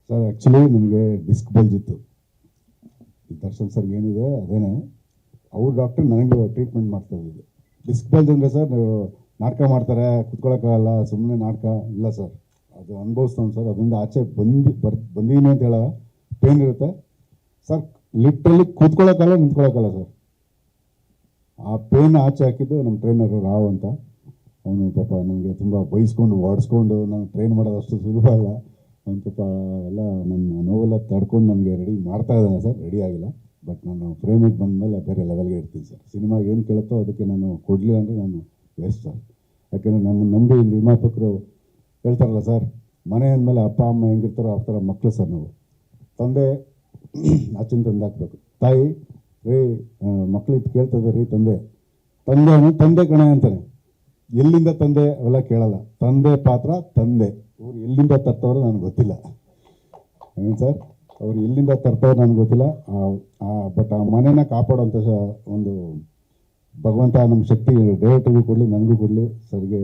Sir actually ನನಗೆ disc bulge ಇತ್ತು. ದರ್ಶನ್ ಸರ್ಗೆ ಏನಿದೆ ಅದೇನೆ, ಅವ್ರ ಡಾಕ್ಟರ್ ನನಗೆ ಟ್ರೀಟ್ಮೆಂಟ್ ಮಾಡ್ತಾ ಇದ್ದಿದ್ದು. ಡಿಸ್ಕ್ ಬಲ್ಜ್ ಅಂದರೆ ಸರ್ ನೀವು ನಾಟಕ ಮಾಡ್ತಾರೆ, ಕುತ್ಕೊಳ್ಳೋಕ್ಕಾಗಲ್ಲ, ಸುಮ್ಮನೆ ನಾಟಕ ಇಲ್ಲ ಸರ್, ಅದು ಅನುಭವಿಸ್ತಾನೆ ಸರ್. ಅದರಿಂದ ಆಚೆ ಬಂದೀನಿ ಅಂತ ಹೇಳೋ ಪೇನ್ ಇರುತ್ತೆ ಸರ್. ಲಿಟ್ರಲಿ ಕೂತ್ಕೊಳ್ಳೋಕ್ಕಲ್ಲ, ನಿಂತ್ಕೊಳ್ಳೋಕ್ಕಲ್ಲ ಸರ್. ಆ ಪೇನ್ ಆಚೆ ಹಾಕಿದ್ದು ನಮ್ಮ ಟ್ರೈನರು ರಾವ್ ಅಂತ. ಅವನು ಪಾಪ ನನಗೆ ತುಂಬ ಬೈಸ್ಕೊಂಡು ಓಡಿಸ್ಕೊಂಡು ನಾನು ಟ್ರೈನ್ ಮಾಡೋದು ಅಷ್ಟು ಸುಲಭ ಅಲ್ಲ. ಅವನು ಪಾಪ ಎಲ್ಲ ನನ್ನ ನೋವೆಲ್ಲ ತಡ್ಕೊಂಡು ನನಗೆ ರೆಡಿ ಮಾಡ್ತಾ ಇದ್ದಾನೆ ಸರ್. ರೆಡಿ ಆಗಿಲ್ಲ, ಬಟ್ ನಾನು ಫ್ರೇಮಿಗೆ ಬಂದ ಮೇಲೆ ಬೇರೆ ಲೆವೆಲ್ಗೆ ಇರ್ತೀನಿ ಸರ್. ಸಿನಿಮಾಗೆ ಏನು ಕೇಳುತ್ತೋ ಅದಕ್ಕೆ ನಾನು ಕೊಡಲಿಲ್ಲ ಅಂದರೆ ನಾನು ವೇಸ್ಟ್ ಸರ್. ಯಾಕೆಂದರೆ ನಮ್ಮ ನಂಬಿ ನಿರ್ಮಾಪಕರು ಹೇಳ್ತಾರಲ್ಲ ಸರ್, ಮನೆ ಅಂದಮೇಲೆ ಅಪ್ಪ ಅಮ್ಮ ಹೆಂಗಿರ್ತಾರೋ ಆ ಥರ ಮಕ್ಕಳು ಸರ್ ನಾವು. ತಂದೆ ಆಚಿನ ತಂದೆ ಹಾಕ್ಬೇಕು, ತಾಯಿ ರೀ ಮಕ್ಕಳಿದ್ದು ಕೇಳ್ತದೆ ರೀ ತಂದೆ, ತಂದೆ ಕಣೆ ಅಂತಾನೆ. ಎಲ್ಲಿಂದ ತಂದೆ ಅವೆಲ್ಲ ಕೇಳಲ್ಲ, ತಂದೆ ಪಾತ್ರ ತಂದೆ. ಅವ್ರು ಎಲ್ಲಿಂದ ತರ್ತವ್ರು ನನಗೆ ಗೊತ್ತಿಲ್ಲ ಏನು ಸರ್, ಅವ್ರು ಎಲ್ಲಿಂದ ತರ್ತವ್ರು ನನಗೆ ಗೊತ್ತಿಲ್ಲ. ಬಟ್ ಆ ಮನೆನ ಕಾಪಾಡೋಂಥ ಒಂದು ಭಗವಂತ ನಮ್ಮ ಶಕ್ತಿ ಡೈರೆಕ್ಟರ್ಗೂ ಕೊಡಲಿ, ನನಗೂ ಕೊಡಲಿ ಸರ್ಗೆ.